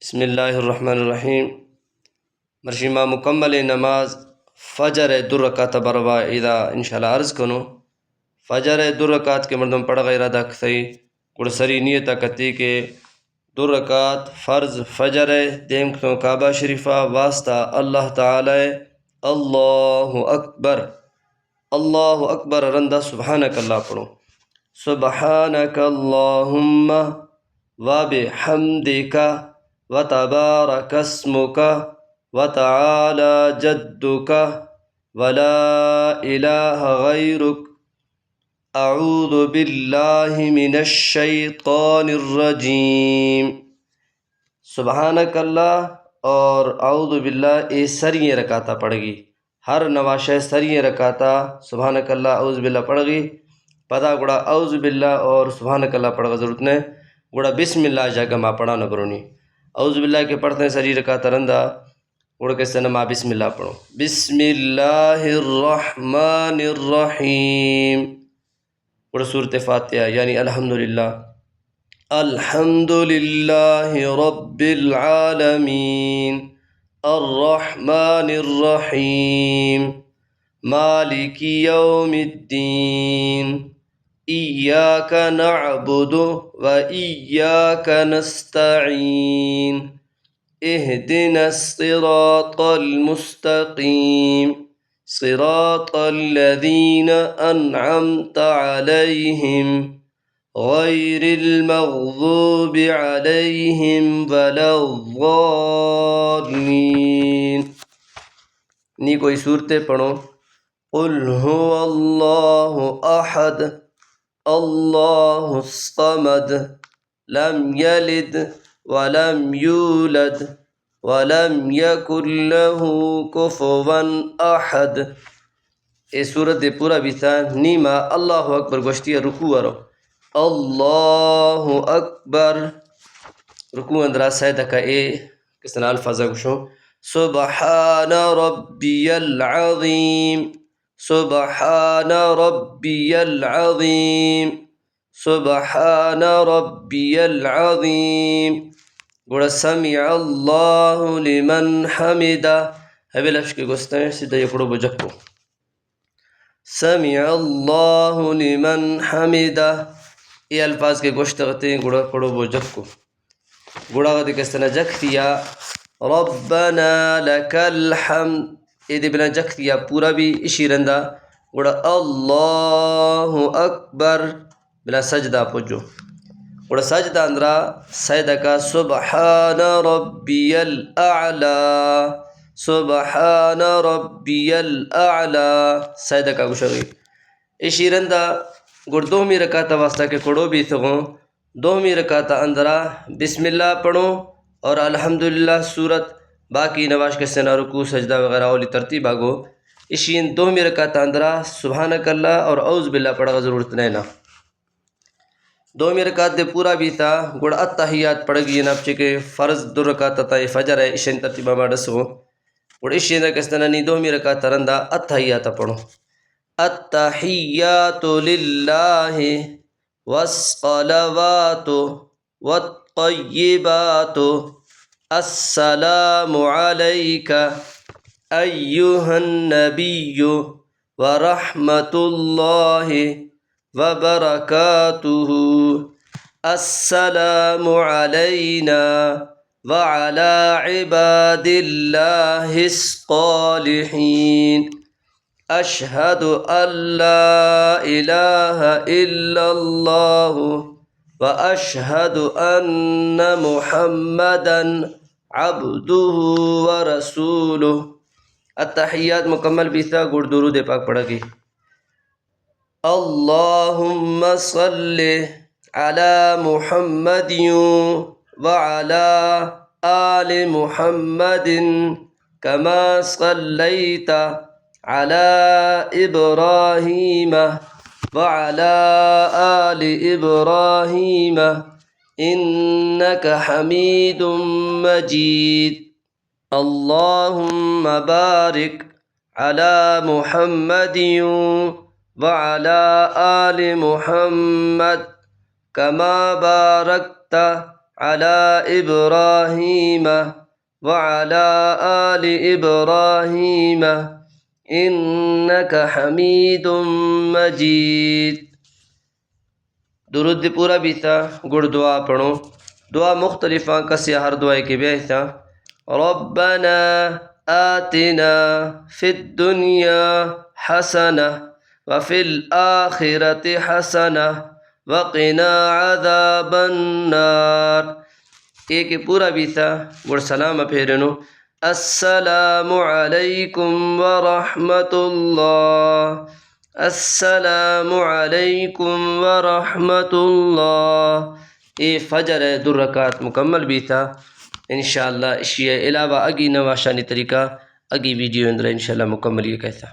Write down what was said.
بسم اللہ الرحمن الرحیم۔ مرشیمہ مکمل نماز فجر دو رکعت بروا اذا انشاءاللہ عرض کنو فجر دو رکعت کے مردم پڑھ غیر ادا کھئی گڑسری نیت کتی کے دو رکعت فرض فجر دیم کتوں کعبہ شریفہ واسطہ اللہ تعالی اللہ اکبر رندہ سبحانک اللہ پڑھو، سبحانک اللہم وبحمدک وتبارک اسمک وتعالی جدک ولا الہ غیرک اعوذ باللہ من الشیطان الرجیم۔ سبحانک اللہ اور اعوذ باللہ یہ سریے رکاتا پڑھ گی، ہر نواشہ سریے رکاتا سبحانک اللہ اعوذ باللہ پڑھ گی، پدا گڑا اعوذ باللہ اور سبحانک اللہ پڑھ گا ضرورت نے گڑا بسم اللہ جاگا ما پڑھا نہ کرونی۔ اعوذ باللہ کے پڑھتے ہیں سری رکاتا رندہ گڑا کے سنما بسم اللہ پڑھو، بسم اللہ الرحمن الرحیم، گڑا سورۃ فاتحہ یعنی الحمدللہ الحمدللہ رب العالمین الرحمن الرحیم مالک یوم الدین ایاک نعبد و ایاک نستعین اہدنا الصراط المستقیم صراط الذین انعمت علیہم غیر المغضوب علیہم ولا الضالین۔ نی کوئی صورتیں پڑھو، قل هو اللہ احد اللہ الصمد لم یلد ولم یولد ولم یکن له کفوا احد۔ اے صورت پورا بھی تھا نیما اللہ اکبر گوشتی رکوع رو اللہ اکبر رکوع اندرا سیدہ کا اے کس طرح الفاظ گوشو، سبحان ربی العظیم سبحان ربی العظیم سبحان ربی العظیم، گوڑا سمع اللہ لمن حمدہ ہے لفظ کے گوشتے ہیں سیدھا یہ پڑھو بجکو، سمع اللہ لمن حمدہ یہ الفاظ کے گوشت غتے ہیں گوڑا پڑھو بجکو، گوڑا غتے کس طرح جک دیا ربنا لک الحمد یہ دے بنا جک دیا پورا بھی اشی رندہ گوڑا اللہ اکبر بلا سجدہ پوجو، گوڑا سجدہ اندرا سیدہ کا سبحان ربی الاعلی سبحان ربی الاعلی سیدہ کا گوشگی اشی رندہ گوڑ دومی رکاتا واسطہ کے کڑو بھی تھگوں دومی رکاتا اندرا بسم اللہ پڑھو اور الحمدللہ سورت باقی نواش کے سنا رکوع سجدہ وغیرہ اولی ترتیب آگو اشین دومی رکاتا اندرا سبحانک اللہ اور اعوذ باللہ پڑھا گا ضرورت نہیں نا۔ دومی رکعت دے پورا بھی تھا گوڑا التحیات پڑھ گئی نا چکے فرض دو رکعت تا فجر ہے اشین ترتیبہ ما ڈسو گوڑا اشین دا کس طرح نی دومی رکعت رندہ التحیات پڑھو، التحیات للہ والصلوات والطیبات السلام علیک ایہا النبی ورحمۃ اللہ وبرکاتہ السلام علینا وعلی عباد اللہ الصالحین اشہد ان لا الہ الا اللہ واشہد ان محمدا عبدہ ورسولہ۔ التحیات مکمل بھی تھا گڑ درود پاک پڑھا گئی، اللہم صلی علی محمد وعلی آل محمد کما صلیت علی ابراہیم وعلی آل ابراہیم انک حمید مجید، اللہم بارک علی محمد وعلى آل محمد كما باركت على إبراهيم وعلى آل إبراهيم إنك حميد مجيد. درود پورا بھی تھا گڑ دعا پڑھو. دعا مختلف کسی ہر دعائے کے بھی تھا. ربنا آتنا في الدنيا حسنة وفي الآخرة حسنة وقنا عذاب النار. ایک پورا بھی تھا گڑ سلام پھیرنو. السلام علیکم ورحمۃ اللہ. السلام علیکم ورحمۃ اللہ. یہ فجر ہے 2 رکعت مکمل بھی تھا. انشاءاللہ اسی علاوہ اگی نواشانی طریقہ اگی ویڈیو اندر انشاءاللہ مکمل یہ کہتا.